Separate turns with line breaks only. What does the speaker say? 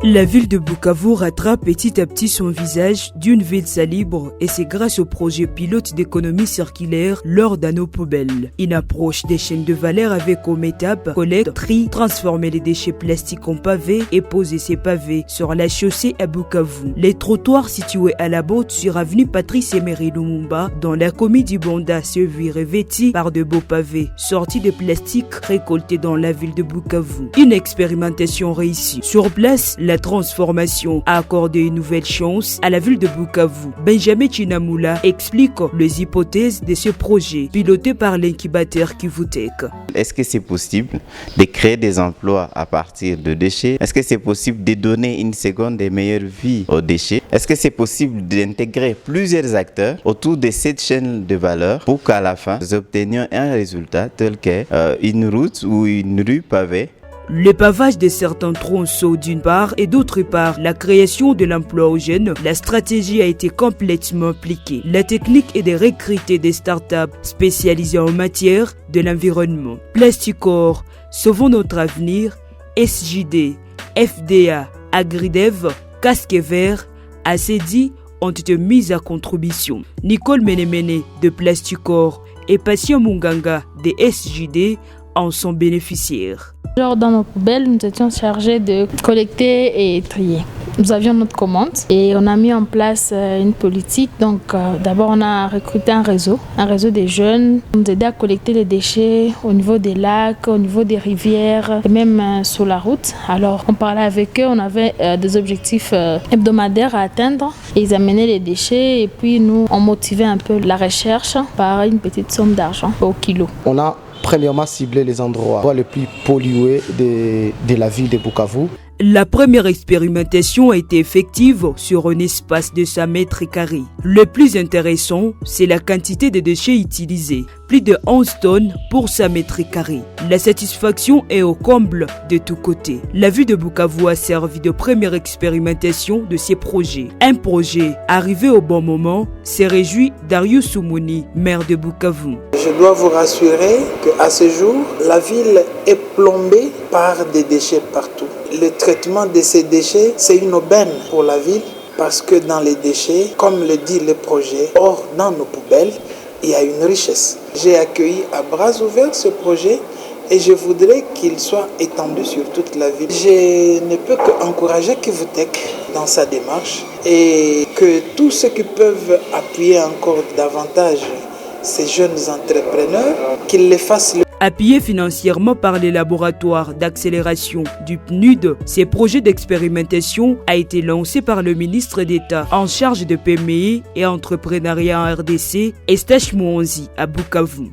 La ville de Bukavu rattrape petit à petit son visage d'une ville salibre et c'est grâce au projet pilote d'économie circulaire lors d'anneaux poubelles. Une approche des chaînes de valeur avec comme étape collecte, tri, transformer les déchets plastiques en pavés et poser ces pavés sur la chaussée à Bukavu. Les trottoirs situés à la botte sur avenue Patrice Emery Lumumba dans la commune d'Ibonda se vit revêtis par de beaux pavés sortis de plastique récoltés dans la ville de Bukavu. Une expérimentation réussie. Sur place, la transformation a accordé une nouvelle chance à la ville de Bukavu. Benjamin Chinamula explique les hypothèses de ce projet piloté par l'incubateur Kivutech.
Est-ce que c'est possible de créer des emplois à partir de déchets? Est-ce que c'est possible de donner une seconde et meilleure vie aux déchets? Est-ce que c'est possible d'intégrer plusieurs acteurs autour de cette chaîne de valeur pour qu'à la fin, nous obtenions un résultat tel qu'une route ou une rue pavée?
Le pavage de certains tronçons d'une part et d'autre part, la création de l'emploi aux jeunes, la stratégie a été complètement appliquée. La technique est de recruter des startups spécialisées en matière de l'environnement. Plasticor, Sauvons notre avenir, SJD, FDA, Agridev, Casque Vert, ACD ont été mises à contribution. Nicole Menemene de Plasticor et Patient Munganga de SJD en sont bénéficiaires.
Dans nos poubelles, nous étions chargés de collecter et trier. Nous avions notre commande et on a mis en place une politique. Donc d'abord on a recruté un réseau des jeunes qui nous aidaient à collecter les déchets au niveau des lacs, au niveau des rivières et même sur la route. Alors on parlait avec eux, on avait des objectifs hebdomadaires à atteindre et ils amenaient les déchets et puis nous on motivait un peu la recherche par une petite somme d'argent au kilo.
On a premièrement ciblé les endroits les plus pollués de la ville de Bukavu.
La première expérimentation a été effective sur un espace de 100 mètres carrés. Le plus intéressant, c'est la quantité de déchets utilisés, plus de 11 tonnes pour 100 mètres carrés. La satisfaction est au comble de tous côtés. La ville de Bukavu a servi de première expérimentation de ces projets. Un projet arrivé au bon moment, s'est réjoui Darius Soumouni, maire de Bukavu.
Je dois vous rassurer qu'à ce jour, la ville est plombée par des déchets partout. Le traitement de ces déchets, c'est une aubaine pour la ville parce que dans les déchets, comme le dit le projet, or dans nos poubelles, il y a une richesse. J'ai accueilli à bras ouverts ce projet et je voudrais qu'il soit étendu sur toute la ville. Je ne peux qu'encourager Kivutech dans sa démarche et que tous ceux qui peuvent appuyer encore davantage ces jeunes entrepreneurs, qu'ils les fassent.
Appuyé financièrement par les laboratoires d'accélération du PNUD, ces projets d'expérimentation a été lancé par le ministre d'État en charge de PME et entrepreneuriat en RDC, Estache Mouanzi à Bukavu.